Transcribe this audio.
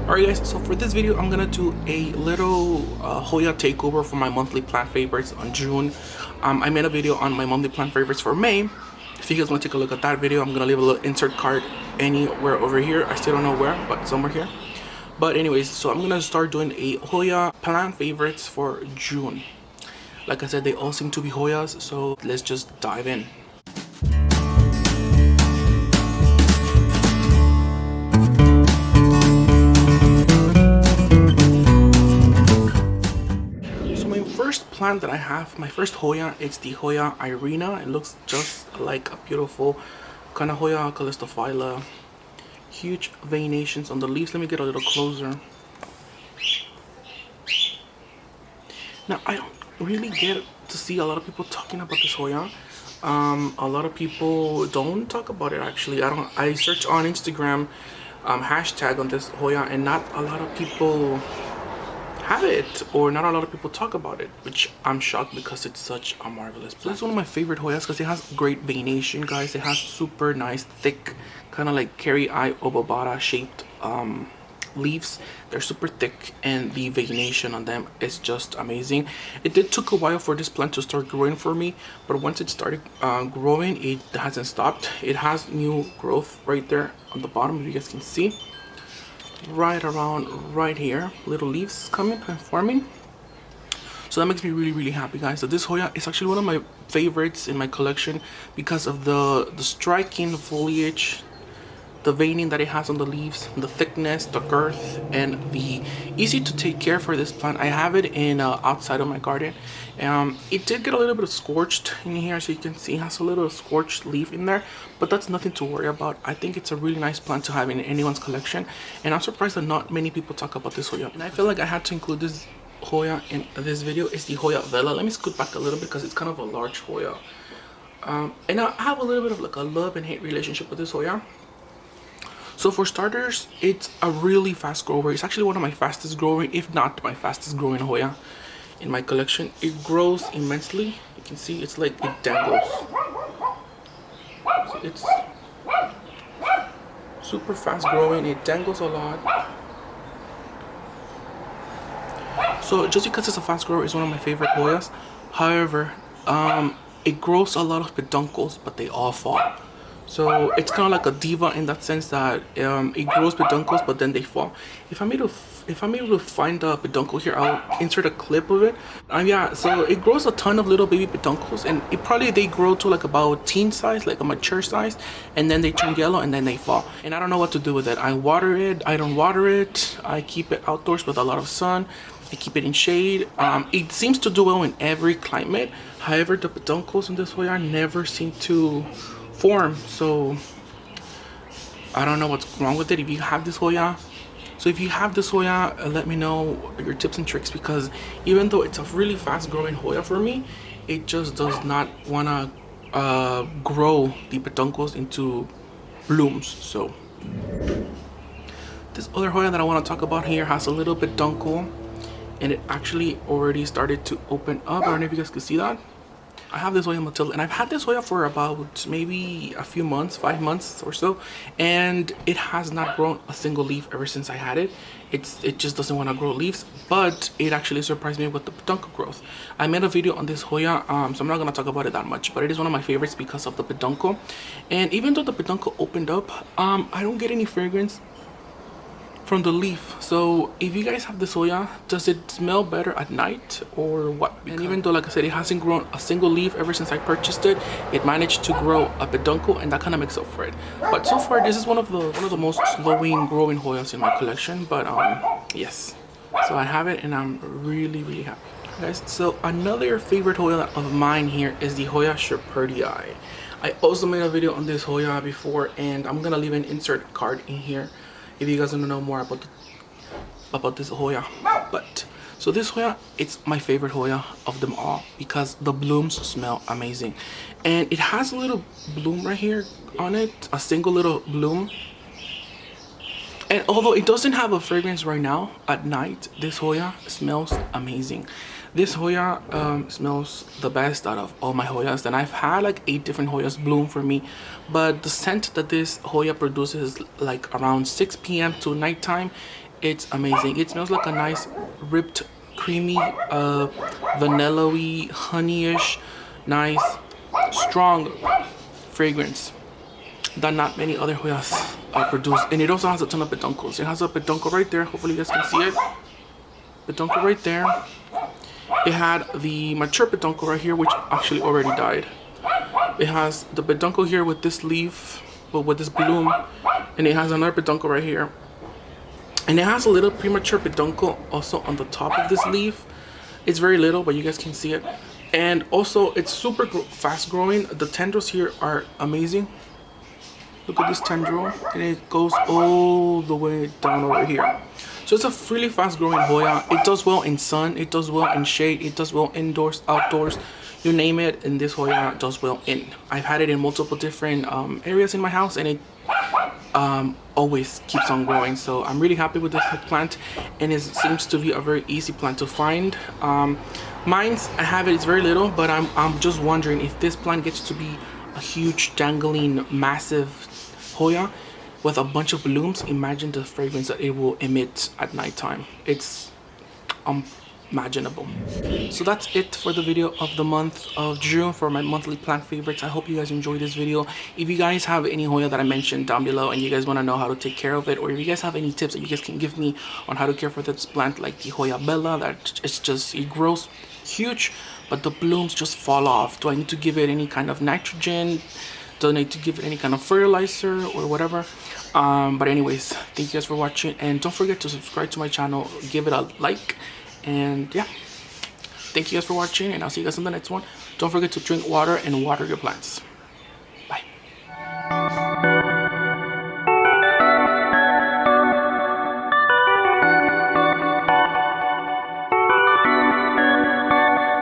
Alright guys, so for this video I'm gonna do a little Hoya takeover for my monthly plant favorites on June. I made a video on my monthly plant favorites for May. If you guys want to take a look at that video, I'm gonna leave a little insert card anywhere over here. I still don't know where, but somewhere here. But anyways, so I'm gonna start doing a Hoya plant favorites for June. Like I said, they all seem to be Hoyas, so let's just dive in. First plant that I have, my first Hoya, it's the Hoya Irena. It looks just like a beautiful kind of Hoya calistophylla. Huge veinations on the leaves. Let me get a little closer. Now I don't really get to see a lot of people talking about this Hoya. A lot of people don't talk about it actually. I search on Instagram hashtag on this Hoya, and not a lot of people have it, or not a lot of people talk about it, which I'm shocked because it's such a marvelous plant. This is one of my favorite Hoyas because it has great veination, guys. It has super nice thick kind of like carry eye obobata shaped leaves. They're super thick and the veination on them is just amazing. It did took a while for this plant to start growing for me, but once it started growing, it hasn't stopped. It has new growth right there on the bottom, if you guys can see. Right around right here, little leaves coming and forming, so that makes me really happy, guys. So this Hoya is actually one of my favorites in my collection because of the striking foliage, the veining that it has on the leaves, the thickness, the girth, and the easy to take care for this plant. I have it in outside of my garden. It did get a little bit of scorched in here, so you can see it has a little scorched leaf in there, but that's nothing to worry about. I think it's a really nice plant to have in anyone's collection, and I'm surprised that not many people talk about this Hoya. And I feel like I had to include this Hoya in this video. Is the Hoya Vela. Let me scoot back a little bit because it's kind of a large Hoya, and I have a little bit of like a love and hate relationship with this Hoya. So for starters, it's a really fast grower. It's actually one of my fastest growing, if not my fastest growing Hoya in my collection. It grows immensely. You can see it's like it dangles. So it's super fast growing. It dangles a lot. So just because it's a fast grower, it's one of my favorite Hoyas. However, it grows a lot of peduncles, but they all fall. So it's kind of like a diva in that sense that it grows peduncles, but then they fall. If I'm able to find a peduncle here, I'll insert a clip of it. Yeah, so it grows a ton of little baby peduncles, and they grow to like about teen size, like a mature size, and then they turn yellow and then they fall. And I don't know what to do with it. I water it, I don't water it. I keep it outdoors with a lot of sun. I keep it in shade. It seems to do well in every climate. However, the peduncles in this Hoya never seem to form, so I don't know what's wrong with it. If you have this Hoya, let me know your tips and tricks, because even though it's a really fast growing Hoya for me, it just does not want to grow the peduncles into blooms. So this other Hoya that I want to talk about here has a little peduncle, and it actually already started to open up. I don't know if you guys can see that. I have this Hoya Matilda, and I've had this Hoya for about maybe a few months, 5 months or so, and it has not grown a single leaf ever since I had it. It just doesn't want to grow leaves, but it actually surprised me with the peduncle growth. I made a video on this Hoya, so I'm not going to talk about it that much, but it is one of my favorites because of the peduncle. And even though the peduncle opened up, I don't get any fragrance from the leaf. So if you guys have this Hoya, does it smell better at night or what? And even though, like I said, it hasn't grown a single leaf ever since I purchased it, it managed to grow a peduncle, and that kind of makes up for it. But so far, this is one of the most slowing growing Hoyas in my collection. But yes, so I have it, and I'm really happy, guys. So another favorite Hoya of mine here is the Hoya Scutellaria. I also made a video on this Hoya before, and I'm gonna leave an insert card in here if you guys want to know more about this Hoya. But so this Hoya, it's my favorite Hoya of them all because the blooms smell amazing, and it has a little bloom right here on it, a single little bloom. And although it doesn't have a fragrance right now, at night this Hoya smells amazing. This Hoya smells the best out of all my Hoyas. And I've had like 8 different Hoyas bloom for me, but the scent that this Hoya produces like around 6 p.m. to nighttime, It's amazing. It smells like a nice ripped creamy vanilla-y, honey-ish, nice strong fragrance that not many other Hoyas produce. And it also has a ton of peduncles. It has a peduncle right there. Hopefully you guys can see it. Peduncle right there. It had the mature peduncle right here, which actually already died. It has the peduncle here with this leaf, well, with this bloom, and it has another peduncle right here. And it has a little premature peduncle also on the top of this leaf. It's very little, but you guys can see it. And also, it's super fast growing. The tendrils here are amazing. Look at this tendril, and it goes all the way down over here. So it's a really fast growing Hoya. It does well in sun, it does well in shade, it does well indoors, outdoors, you name it, and this Hoya does well in. I've had it in multiple different areas in my house, and it always keeps on growing. So I'm really happy with this plant, and it seems to be a very easy plant to find. Mine's, I have it, it's very little, but I'm just wondering if this plant gets to be a huge dangling massive Hoya with a bunch of blooms. Imagine the fragrance that it will emit at nighttime. It's unimaginable. So that's it for the video of the month of June for my monthly plant favorites. I hope you guys enjoyed this video. If you guys have any Hoya that I mentioned down below and you guys want to know how to take care of it, or if you guys have any tips that you guys can give me on how to care for this plant, like the Hoya Bella, that it's just, it grows huge but the blooms just fall off. Do I need to give it any kind of nitrogen? Do I need to give it any kind of fertilizer or whatever? But anyways, thank you guys for watching, and don't forget to subscribe to my channel, give it a like, and yeah, thank you guys for watching, and I'll see you guys in the next one. Don't forget to drink water and water your plants. Bye.